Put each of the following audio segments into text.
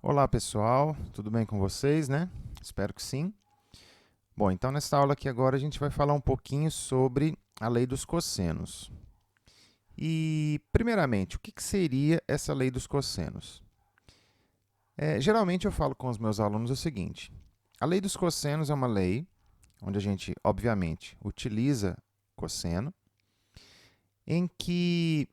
Olá pessoal, tudo bem com vocês, né? Espero que sim. Bom, então nessa aula aqui agora a gente vai falar um pouquinho sobre a lei dos cossenos. E, primeiramente, o que seria essa lei dos cossenos? Geralmente eu falo com os meus alunos o seguinte: a lei dos cossenos é uma lei onde a gente, obviamente, utiliza cosseno, em que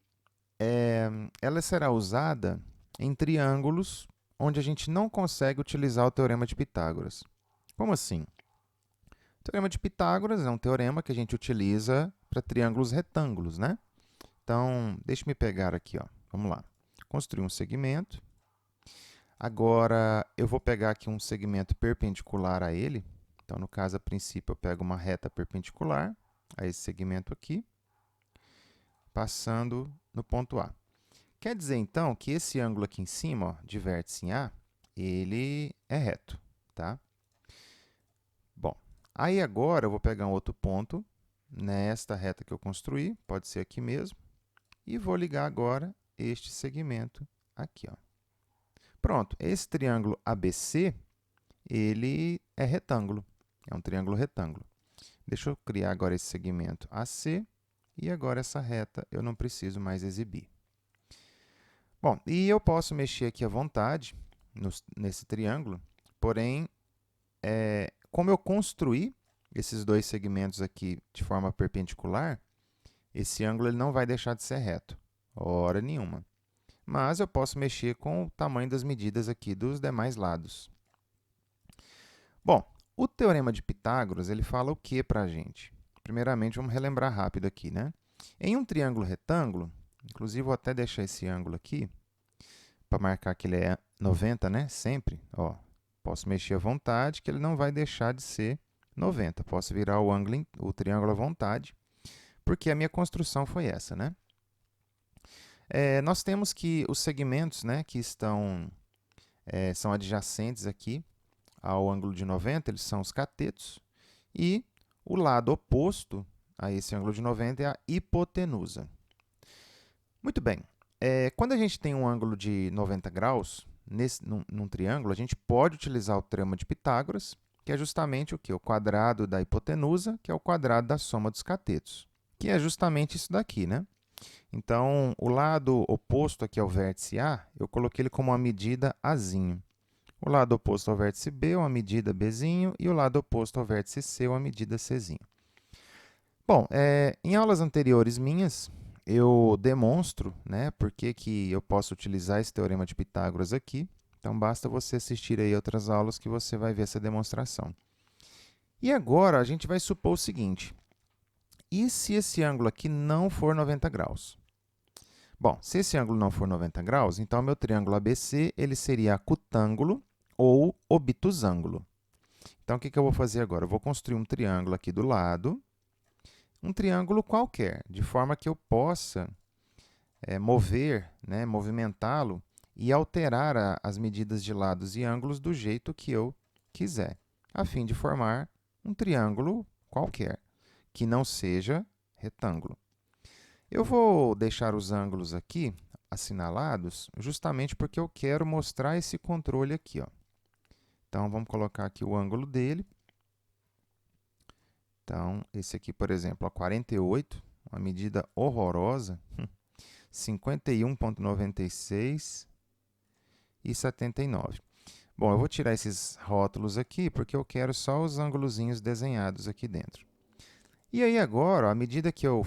ela será usada em triângulos onde a gente não consegue utilizar o teorema de Pitágoras. Como assim? O teorema de Pitágoras é um teorema que a gente utiliza para triângulos retângulos, né? Então, deixe-me pegar aqui, ó. Vamos lá. Construir um segmento. Agora, eu vou pegar aqui um segmento perpendicular a ele. Então, no caso, a princípio, eu pego uma reta perpendicular a esse segmento aqui, passando no ponto A. Quer dizer, então, que esse ângulo aqui em cima, ó, de vértice em A, ele é reto, tá? Bom, aí agora eu vou pegar um outro ponto nesta reta que eu construí, pode ser aqui mesmo, e vou ligar agora este segmento aqui, ó. Pronto, esse triângulo ABC, ele é retângulo, é um triângulo retângulo. Deixa eu criar agora esse segmento AC, e agora essa reta eu não preciso mais exibir. Bom, e eu posso mexer aqui à vontade nesse triângulo, porém, como eu construí esses dois segmentos aqui de forma perpendicular, esse ângulo ele não vai deixar de ser reto, hora nenhuma. Mas eu posso mexer com o tamanho das medidas aqui dos demais lados. Bom, o teorema de Pitágoras ele fala o que para a gente? Primeiramente, vamos relembrar rápido aqui, né? Em um triângulo retângulo, inclusive vou até deixar esse ângulo aqui, para marcar que ele é 90, né? Sempre, ó, posso mexer à vontade, que ele não vai deixar de ser 90. Posso virar o triângulo à vontade, porque a minha construção foi essa, né? Nós temos que os segmentos, né, que são adjacentes aqui ao ângulo de 90, eles são os catetos, e o lado oposto a esse ângulo de 90 é a hipotenusa. Muito bem, quando a gente tem um ângulo de 90 graus, num triângulo, a gente pode utilizar o teorema de Pitágoras, que é justamente o quê? O quadrado da hipotenusa, que é o quadrado da soma dos catetos, que é justamente isso daqui, né? Então, o lado oposto aqui ao vértice A, eu coloquei ele como uma medida Azinho. O lado oposto ao vértice B é uma medida Bzinho e o lado oposto ao vértice C é uma medida Czinho. Bom, em aulas anteriores minhas, eu demonstro, né, por que eu posso utilizar esse teorema de Pitágoras aqui. Então, basta você assistir aí outras aulas que você vai ver essa demonstração. E agora, a gente vai supor o seguinte. E se esse ângulo aqui não for 90 graus? Bom, se esse ângulo não for 90 graus, então meu triângulo ABC ele seria acutângulo ou obtusângulo. Então, o que eu vou fazer agora? Eu vou construir um triângulo aqui do lado, um triângulo qualquer, de forma que eu possa movimentá-lo e alterar as medidas de lados e ângulos do jeito que eu quiser, a fim de formar um triângulo qualquer, que não seja retângulo. Eu vou deixar os ângulos aqui assinalados justamente porque eu quero mostrar esse controle aqui, ó. Então, vamos colocar aqui o ângulo dele. Então, esse aqui, por exemplo, a 48, uma medida horrorosa, 51,96 e 79. Bom, eu vou tirar esses rótulos aqui porque eu quero só os ângulozinhos desenhados aqui dentro. E aí agora, à medida que eu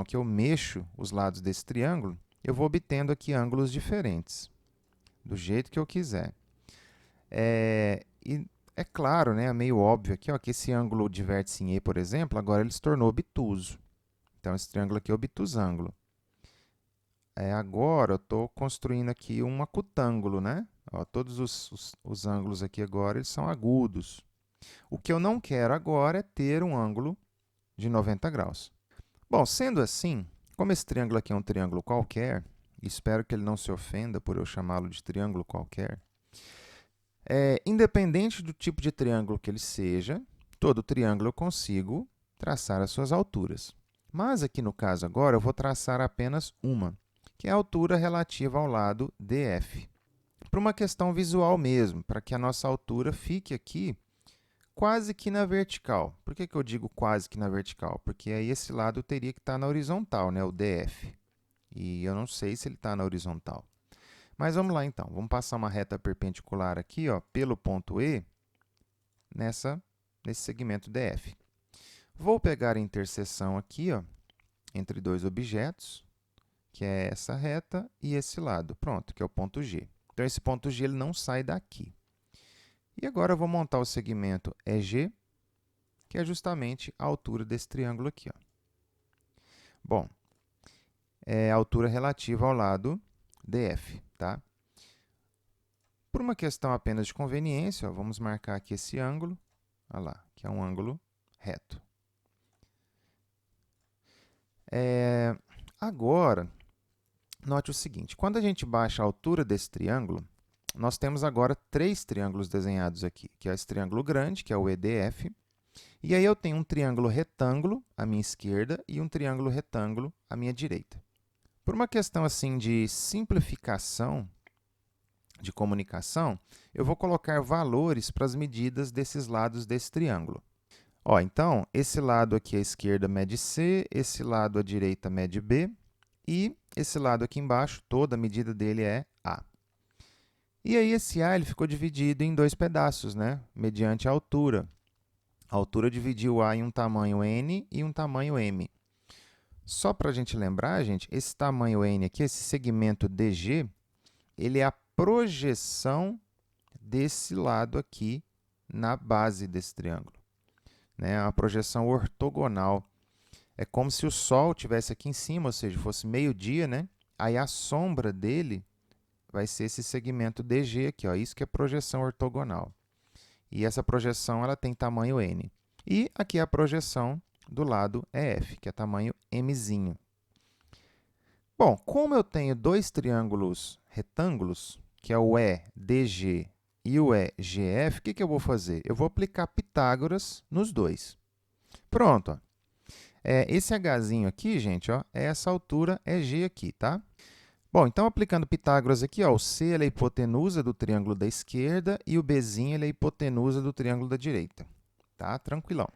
que eu mexo os lados desse triângulo, eu vou obtendo aqui ângulos diferentes, do jeito que eu quiser. E é claro, né, é meio óbvio aqui, ó, que esse ângulo de vértice em E, por exemplo, agora ele se tornou obtuso. Então, esse triângulo aqui é obtusângulo. Agora, eu estou construindo aqui um acutângulo, né? Ó, todos os ângulos aqui agora eles são agudos. O que eu não quero agora é ter um ângulo de 90 graus. Bom, sendo assim, como esse triângulo aqui é um triângulo qualquer, e espero que ele não se ofenda por eu chamá-lo de triângulo qualquer, independente do tipo de triângulo que ele seja, todo triângulo eu consigo traçar as suas alturas. Mas aqui no caso agora eu vou traçar apenas uma, que é a altura relativa ao lado DF. para uma questão visual mesmo, para que a nossa altura fique aqui quase que na vertical. Por que eu digo quase que na vertical? Porque aí esse lado teria que estar na horizontal, né? O DF. E eu não sei se ele está na horizontal. Mas vamos lá então. Vamos passar uma reta perpendicular aqui, ó, pelo ponto E, nesse segmento DF. Vou pegar a interseção aqui, ó, entre dois objetos, que é essa reta e esse lado. Pronto, que é o ponto G. Então, esse ponto G ele não sai daqui. E agora eu vou montar o segmento EG, que é justamente a altura desse triângulo aqui, ó. Bom, é a altura relativa ao lado DF, tá? Por uma questão apenas de conveniência, ó, vamos marcar aqui esse ângulo, olha lá, que é um ângulo reto. Agora, note o seguinte, quando a gente baixa a altura desse triângulo, nós temos agora 3 triângulos desenhados aqui, que é esse triângulo grande, que é o EDF, e aí eu tenho um triângulo retângulo à minha esquerda e um triângulo retângulo à minha direita. Por uma questão assim de simplificação de comunicação, eu vou colocar valores para as medidas desses lados desse triângulo. Ó, então, esse lado aqui à esquerda mede C, esse lado à direita mede B, e esse lado aqui embaixo, toda a medida dele é A. E aí, esse A ele ficou dividido em 2 pedaços, né? Mediante a altura. A altura dividiu A em um tamanho N e um tamanho M. Só para a gente lembrar, gente, esse tamanho N aqui, esse segmento DG, ele é a projeção desse lado aqui na base desse triângulo, né? A projeção ortogonal. É como se o Sol estivesse aqui em cima, ou seja, fosse meio-dia, né? Aí a sombra dele vai ser esse segmento DG aqui, ó. Isso que é projeção ortogonal. E essa projeção ela tem tamanho N. E aqui é a projeção do lado EF, que é tamanho Mzinho. Bom, como eu tenho 2 triângulos retângulos, que é o EDG e o EGF, o que eu vou fazer? Eu vou aplicar Pitágoras nos dois. Pronto. Ó. Esse Hzinho aqui, gente, ó, é essa altura EG aqui, tá? Bom, então, aplicando Pitágoras aqui, ó, o C ele é a hipotenusa do triângulo da esquerda e o Bzinho ele é a hipotenusa do triângulo da direita. Tá? Tranquilão.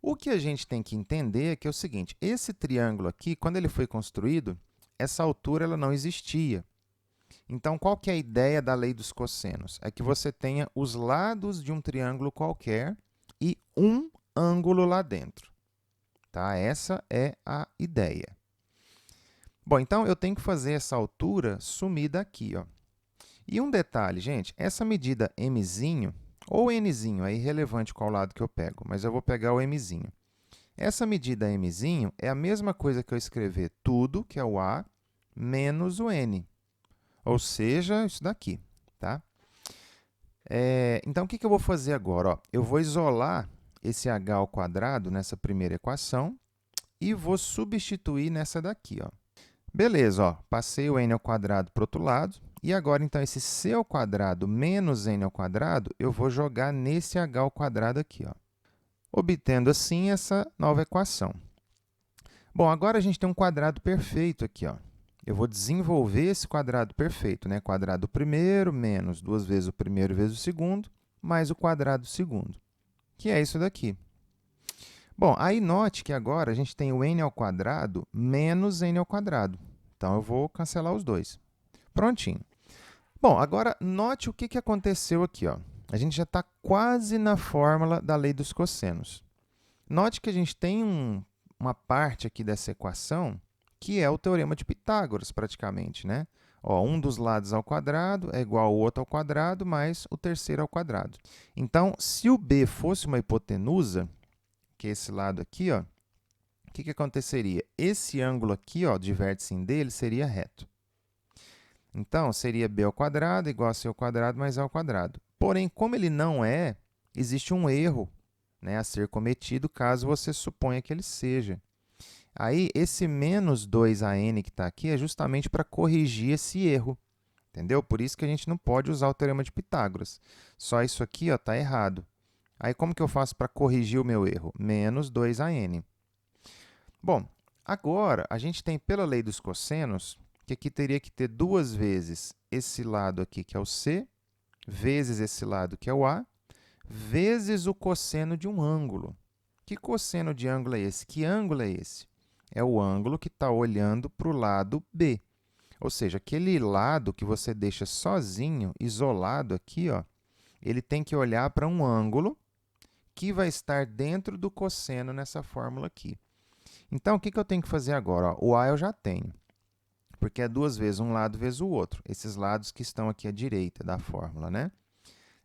O que a gente tem que entender é que é o seguinte, esse triângulo aqui, quando ele foi construído, essa altura ela não existia. Então, qual que é a ideia da lei dos cossenos? É que você tenha os lados de um triângulo qualquer e um ângulo lá dentro. Tá? Essa é a ideia. Bom, então, eu tenho que fazer essa altura sumir daqui, ó. E um detalhe, gente, essa medida Mzinho, ou Nzinho, é irrelevante qual lado que eu pego, mas eu vou pegar o Mzinho. Essa medida Mzinho é a mesma coisa que eu escrever tudo, que é o A, menos o N. Ou seja, isso daqui, tá? Então, o que eu vou fazer agora? Ó, eu vou isolar esse h ao quadrado nessa primeira equação e vou substituir nessa daqui, ó. Beleza, ó, passei o n ao quadrado para o outro lado. E agora, então, esse c ao quadrado menos n ao quadrado, eu vou jogar nesse h ao quadrado aqui, ó, obtendo, assim, essa nova equação. Bom, agora a gente tem um quadrado perfeito aqui, ó. Eu vou desenvolver esse quadrado perfeito, né? Quadrado primeiro menos 2 vezes o primeiro vezes o segundo, mais o quadrado segundo, que é isso daqui. Bom, aí note que agora a gente tem o n ao quadrado menos n ao quadrado. Então, eu vou cancelar os dois. Prontinho. Bom, agora note o que aconteceu aqui, ó. A gente já está quase na fórmula da lei dos cossenos. Note que a gente tem uma parte aqui dessa equação que é o teorema de Pitágoras, praticamente, né? Ó, um dos lados ao quadrado é igual ao outro ao quadrado, mais o terceiro ao quadrado. Então, se o B fosse uma hipotenusa, que é esse lado aqui, ó, o que aconteceria? Esse ângulo aqui, ó, de vértice dele, seria reto. Então, seria b ao quadrado igual a c ao quadrado mais a ao quadrado. Porém, como ele não é, existe um erro, né, a ser cometido caso você suponha que ele seja. Aí, esse menos 2an que está aqui é justamente para corrigir esse erro, entendeu? Por isso que a gente não pode usar o teorema de Pitágoras. Só isso aqui está errado. Aí, como que eu faço para corrigir o meu erro? Menos 2an. Bom, agora, a gente tem, pela lei dos cossenos, que aqui teria que ter 2 vezes esse lado aqui, que é o C, vezes esse lado, que é o A, vezes o cosseno de um ângulo. Que cosseno de ângulo é esse? Que ângulo é esse? É o ângulo que está olhando para o lado B. Ou seja, aquele lado que você deixa sozinho, isolado aqui, ó, ele tem que olhar para um ângulo que vai estar dentro do cosseno nessa fórmula aqui. Então, o que eu tenho que fazer agora? Ó, o A eu já tenho, porque é duas vezes um lado vezes o outro. Esses lados que estão aqui à direita da fórmula, né?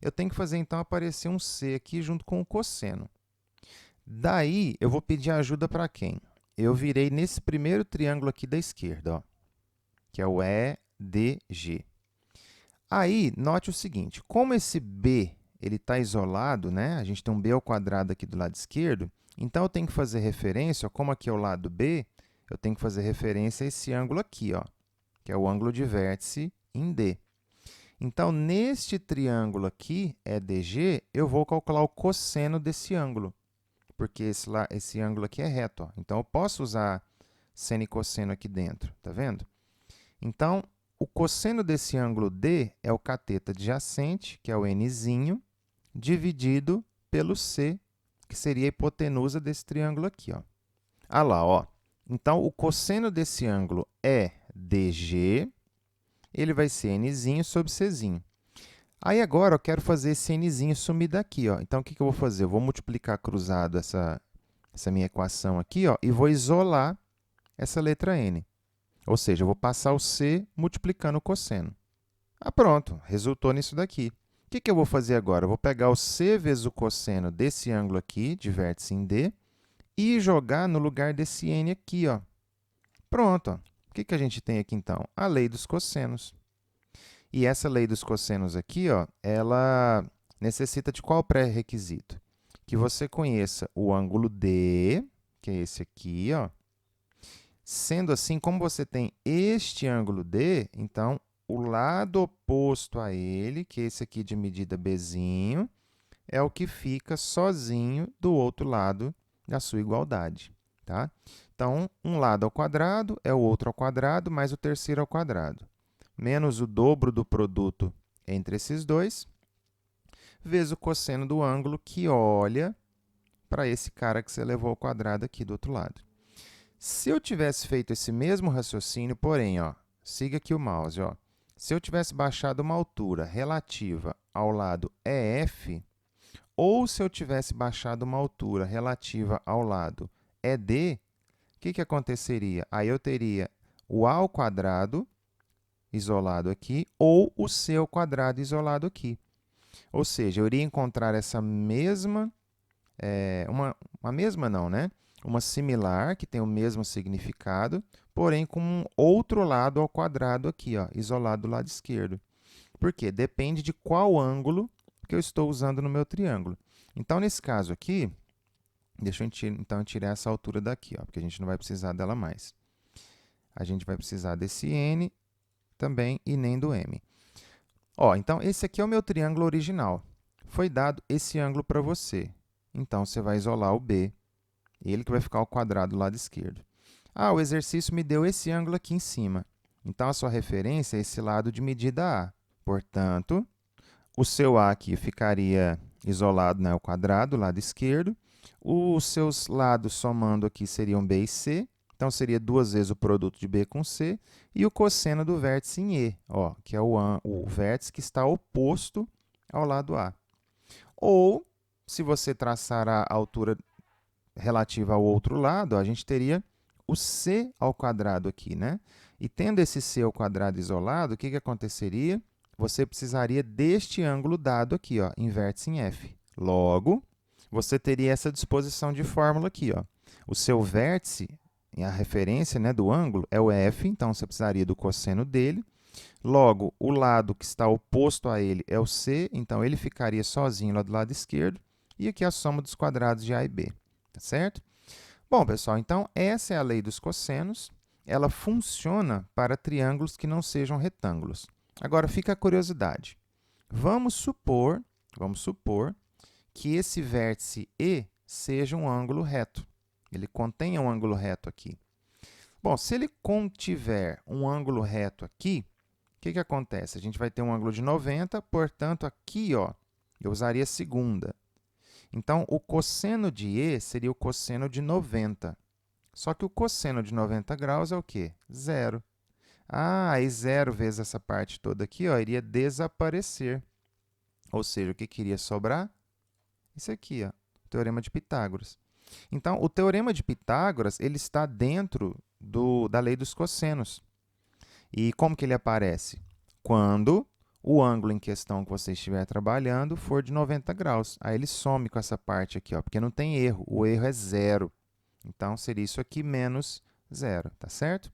Eu tenho que fazer, então, aparecer um C aqui junto com o cosseno. Daí, eu vou pedir ajuda para quem? Eu virei nesse primeiro triângulo aqui da esquerda, ó, que é o EDG. Aí, note o seguinte, como esse B ele está isolado, né? A gente tem um B ao quadrado aqui do lado esquerdo, então eu tenho que fazer referência, ó, como aqui é o lado B, eu tenho que fazer referência a esse ângulo aqui, ó, que é o ângulo de vértice em D. Então, neste triângulo aqui, EDG, eu vou calcular o cosseno desse ângulo, porque esse ângulo aqui é reto, ó. Então, eu posso usar seno e cosseno aqui dentro, tá vendo? Então, o cosseno desse ângulo D é o cateto adjacente, que é o Nzinho, dividido pelo C, que seria a hipotenusa desse triângulo aqui, ó. Ah lá, ó. Então, o cosseno desse ângulo é DG, ele vai ser Nzinho sobre Czinho. Aí, agora, eu quero fazer esse Nzinho sumir daqui, ó. Então, o que eu vou fazer? Eu vou multiplicar cruzado essa minha equação aqui, ó, e vou isolar essa letra N. Ou seja, eu vou passar o C multiplicando o cosseno. Ah, pronto, resultou nisso daqui. O que eu vou fazer agora? Eu vou pegar o C vezes o cosseno desse ângulo aqui, de vértice em D, e jogar no lugar desse N aqui, ó. Pronto. Ó. O que a gente tem aqui, então? A lei dos cossenos. E essa lei dos cossenos aqui, ó, ela necessita de qual pré-requisito? Que você conheça o ângulo D, que é esse aqui, ó. Sendo assim, como você tem este ângulo D, então, o lado oposto a ele, que é esse aqui de medida Bzinho, é o que fica sozinho do outro lado da sua igualdade. Tá? Então, um lado ao quadrado é o outro ao quadrado, mais o terceiro ao quadrado. Menos o dobro do produto entre esses dois, vezes o cosseno do ângulo que olha para esse cara que você levou ao quadrado aqui do outro lado. Se eu tivesse feito esse mesmo raciocínio, porém, ó, siga aqui o mouse, ó, se eu tivesse baixado uma altura relativa ao lado EF, ou se eu tivesse baixado uma altura relativa ao lado ED, o que aconteceria? Aí eu teria o A ao quadrado isolado aqui, ou o C ao quadrado isolado aqui. Ou seja, eu iria encontrar essa mesma, uma mesma não, né? Uma similar, que tem o mesmo significado, porém com um outro lado ao quadrado aqui, ó, isolado do lado esquerdo. Por quê? Depende de qual ângulo que eu estou usando no meu triângulo. Então, nesse caso aqui, deixa eu então tirar essa altura daqui, ó, porque a gente não vai precisar dela mais. A gente vai precisar desse N também e nem do M. Ó, então, esse aqui é o meu triângulo original. Foi dado esse ângulo para você. Então, você vai isolar o B. Ele que vai ficar ao quadrado do lado esquerdo. Ah, o exercício me deu esse ângulo aqui em cima. Então, a sua referência é esse lado de medida A. Portanto, o seu A aqui ficaria isolado, né, ao quadrado, lado esquerdo. Os seus lados somando aqui seriam B e C. Então, seria duas vezes o produto de B com C. E o cosseno do vértice em E, ó, que é o vértice que está oposto ao lado A. Ou, se você traçar a altura relativa ao outro lado, a gente teria o C ao quadrado aqui, né? E tendo esse C ao quadrado isolado, o que aconteceria? Você precisaria deste ângulo dado aqui, ó, em vértice em F. Logo, você teria essa disposição de fórmula aqui, ó. O seu vértice, a referência, né, do ângulo, é o F, então você precisaria do cosseno dele. Logo, o lado que está oposto a ele é o C, então ele ficaria sozinho lá do lado esquerdo. E aqui a soma dos quadrados de A e B. Tá certo? Bom, pessoal, então essa é a lei dos cossenos. Ela funciona para triângulos que não sejam retângulos. Agora, fica a curiosidade. Vamos supor que esse vértice E seja um ângulo reto. Ele contenha um ângulo reto aqui. Bom, se ele contiver um ângulo reto aqui, o que acontece? A gente vai ter um ângulo de 90, portanto, aqui, ó, eu usaria a segunda. Então, o cosseno de E seria o cosseno de 90. Só que o cosseno de 90 graus é o quê? Zero. Ah, e zero vezes essa parte toda aqui, ó, iria desaparecer. Ou seja, o que iria sobrar? Isso aqui, ó, o Teorema de Pitágoras. Então, o Teorema de Pitágoras ele está dentro da lei dos cossenos. E como que ele aparece? Quando o ângulo em questão que você estiver trabalhando for de 90 graus. Aí ele some com essa parte aqui, ó, porque não tem erro. O erro é zero. Então, seria isso aqui menos zero, tá certo?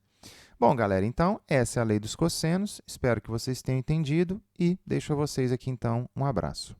Bom, galera, então, essa é a lei dos cossenos. Espero que vocês tenham entendido e deixo a vocês aqui, então, um abraço.